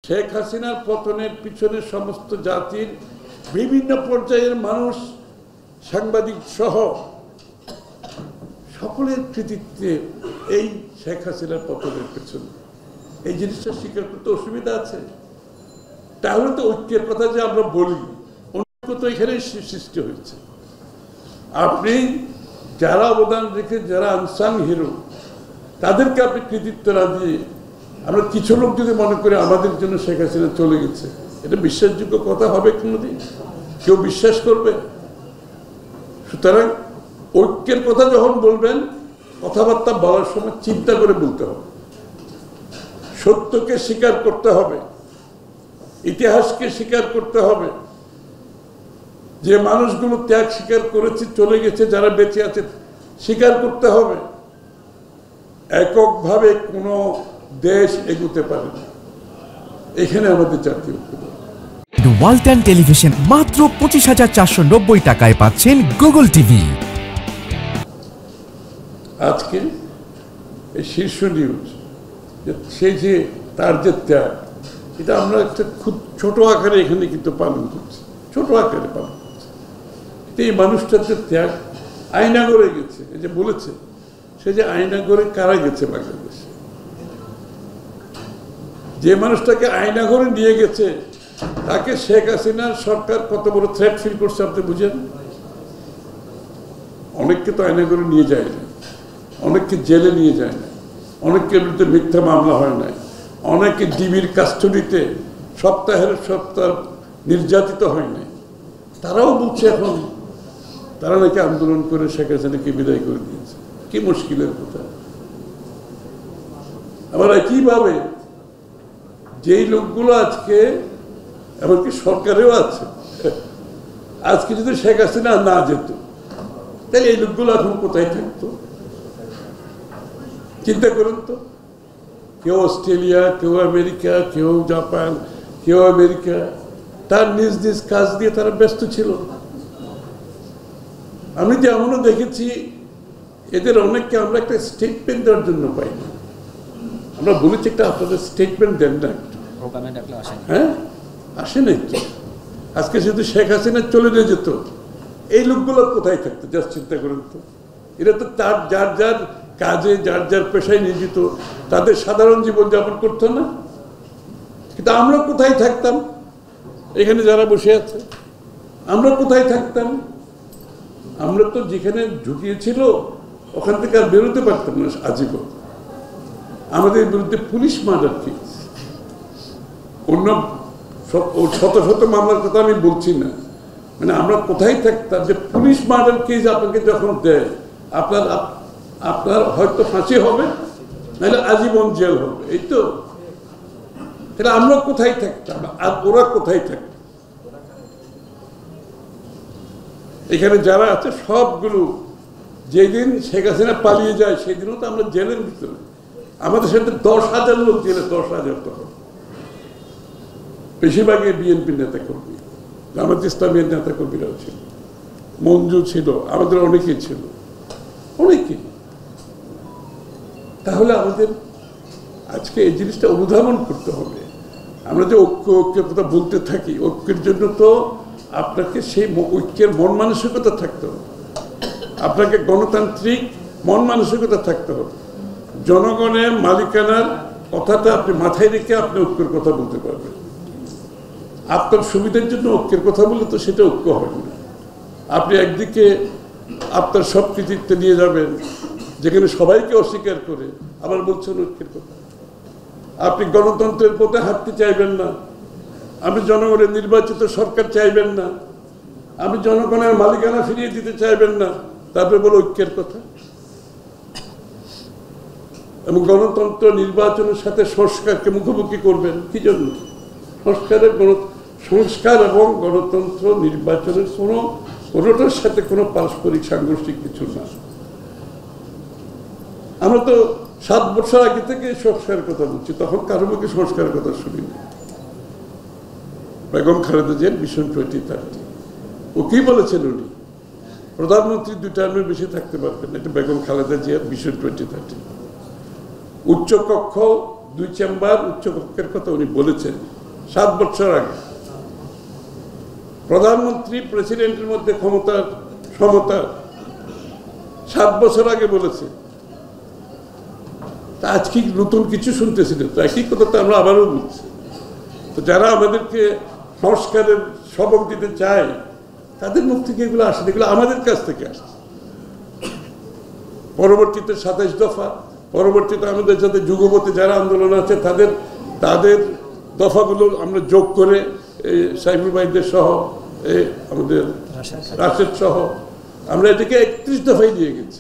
শেখ হাসিনার পতনের পিছনে সমস্ত জাতির বিভিন্ন পর্যায়ের মানুষ, সাংবাদিক সহ সকলের কৃতিত্বে এই শেখ হাসিনার পতনের পেছনে। এই জিনিসটা স্বীকার করতে অসুবিধা আছে? তাহলে তো ঐক্যের কথা যে আমরা বলি, ঐক্য তো এখানেই সৃষ্টি হয়েছে। আপনি যারা অবদান রেখে, যারা আনসাং হিরো, তাদেরকে আপনি কৃতিত্ব না দিয়ে আমরা কিছু লোক যদি মনে করে আমাদের জন্য শেখ হাসিনা চলে গেছে, এটা বিশ্বাসযোগ্য কথা হবে কোনোদিন? কেউ বিশ্বাস করবে? সুতরাং ঐক্যের কথা যখন বলবেন, কথাবার্তা বলার সময় চিন্তা করে বলতে হবে, সত্যকে স্বীকার করতে হবে, ইতিহাসকে স্বীকার করতে হবে। যে মানুষগুলো ত্যাগ স্বীকার করেছে, চলে গেছে, যারা বেঁচে আছে, স্বীকার করতে হবে। এককভাবে কোনো দেশ এগোতে পারে না। এখানে আমাদের জাতীয় ওয়ালটন টেলিভিশন মাত্র 25,490 টাকায় পাচ্ছেন গুগল টিভি। আজকে এই শীর্ষ নিউজ, সেই যে তার যে ত্যাগ, এটা আমরা একটা খুব ছোট আকারে এখানে কিন্তু পালন করছি, ছোট আকারে পালন করছি। এই মানুষটার যে ত্যাগ, আয়নাগরে গেছে, এই যে বলেছে, সে যে আয়নাগরে কারা গেছে বাংলাদেশে, যে মানুষটাকে আয়নাগরে নিয়ে গেছে, তাকে শেখ হাসিনার সরকার কত বড় থ্রেট ফিল করছে আপনি বুঝেন? অনেককে তো আয়নাগরে নিয়ে যায় না, অনেককে জেলে নিয়ে যায় না, অনেকের বিরুদ্ধে মিথ্যা মামলা হয় না, অনেকে ডিবির কাস্টডিতে সপ্তাহের সপ্তাহ নির্যাতিত হয় না। তারাও বলছে এখন তারা নাকি আন্দোলন করে শেখ হাসিনাকে বিদায় করে দিয়েছে। কি মুশকিলের কথা! আবার একইভাবে যেই লোকগুলো আজকে, এমনকি সরকারেও আছে, আজকে যদি শেখ হাসিনা না যেত, তাহলে এই লোকগুলো এখন কোথায় থাকতো? চিন্তা করুন তো। কেউ অস্ট্রেলিয়া, কেউ আমেরিকা, কেউ জাপান, কেউ আমেরিকা, তার নিজ নিজ কাজ দিয়ে তারা ব্যস্ত ছিল। আমি যে এমনও দেখেছি, এদের অনেককে আমরা একটা স্টেটমেন্ট দেওয়ার জন্য পাই না। আমরা বলেছি একটা আপনাদের স্টেটমেন্ট দেন না, হ্যাঁ, আসে নাই তো। আজকে যদি শেখ হাসিনা চলে যেত, এই লোকগুলো কোথায় থাকতো? জাস্ট চিন্তা করুন তো। এরা তো তার যার যার কাজে, যার যার পেশায় নিয়োজিত, তাদের সাধারণ জীবনযাপন করতো না? কিন্তু আমরা কোথায় থাকতাম? এখানে যারা বসে আছে, আমরা কোথায় থাকতাম? আমরা তো যেখানে ঢুকিয়েছিল ওখান থেকে আর বেরোতে পারতাম না আজীবন। আমাদের বিরুদ্ধে পুলিশ মার্ডার কেস, অন্য শত শত মামলার কথা আমি বলছি না, মানে আমরা কোথায় থাকতাম যে পুলিশ মার্ডার কেস আপনাকে যখন দেয়, আপনার হয়তো ফাঁসি হবে, নাহলে আজীবন জেল হবে, এই তো। তাহলে আমরা কোথায় থাকতাম আর ওরা কোথায় থাকত? এখানে যারা আছে সবগুলো, যেদিন শেখ হাসিনা পালিয়ে যায় সেদিনও তো আমরা জেলের ভিতরে। আমাদের সাথে 10,000 লোক জেলে, 10,000 তখন। বেশিরভাগই বিএনপির নেতা কর্মী, জামাত ইসলামের নেতা কর্মীরাও ছিল, মঞ্জু ছিল, আমাদের অনেকেই ছিল, অনেকেই। তাহলে আমাদের আজকে এই জিনিসটা অনুধাবন করতে হবে। আমরা যে ঐক্যের কথা বলতে থাকি, ঐক্যের জন্য তো আপনাকে সেই ঐক্যের মন মানসিকতা থাকতে হবে, আপনাকে গণতান্ত্রিক মন মানসিকতা থাকতে হবে। জনগণের মালিকানার কথাটা আপনি মাথায় রেখে আপনি ঐক্যের কথা বলতে পারবেন। আপনার সুবিধার জন্য ঐক্যের কথা বললে তো সেটা ঐক্য হবে না। আপনি একদিকে আপনার সব কৃতিত্ব নিয়ে যাবেন, যেখানে সবাইকে অস্বীকার করে আবার বলছেন ঐক্যের কথা। আপনি গণতন্ত্রের পথে হাঁটতে চাইবেন না, আপনি জনগণের নির্বাচিত সরকার চাইবেন না, আপনি জনগণের মালিকানা ফিরিয়ে দিতে চাইবেন না, তারপরে বলো ঐক্যের কথা। এবং গণতন্ত্র নির্বাচনের সাথে সংস্কারকে মুখোমুখি করবেন কি জন্য? সংস্কার এবং গণতন্ত্র নির্বাচনের কোনোটার সাথে কোনো পারস্পরিক সাংঘর্ষিক কিছু না। আমরা তো 7 বছর আগে থেকে সংস্কারের কথা বলছি, তখন কারো মুখে সংস্কারের কথা শুনিনি। বেগম খালেদা জিয়ার মিশন 2030, ও কি বলেছেন? উনি প্রধানমন্ত্রী 2 টার্মের বেশি থাকতে পারবেন, এটা বেগম খালেদা জিয়ার মিশন 2030। উচ্চকক্ষ 2 চেম্বার, উচ্চকক্ষের কথা উনি বলেছেন। 7 বছর আগে প্রধানমন্ত্রী প্রেসিডেন্টের মধ্যে ক্ষমতার সমতা 7 বছর আগে বলেছে। তা আজকে নতুন কিছু শুনতেছিল তো একই কথা তো আমরা আবারও বলছি। তো যারা আমাদেরকে সংস্কারের সবক দিতে চায় তাদের মুখ থেকে এগুলো আসে, এগুলো আমাদের কাছ থেকে আসছে। পরবর্তীতে 27 দফা, পরবর্তীতে আমাদের সাথে যুগপথে যারা আন্দোলন আছে তাদের দফাগুলো আমরা যোগ করে সাইফুল ভাইদের সহ আমাদের রাশেদ সহ আমরা এটাকে 31 দফায় নিয়ে গেছি।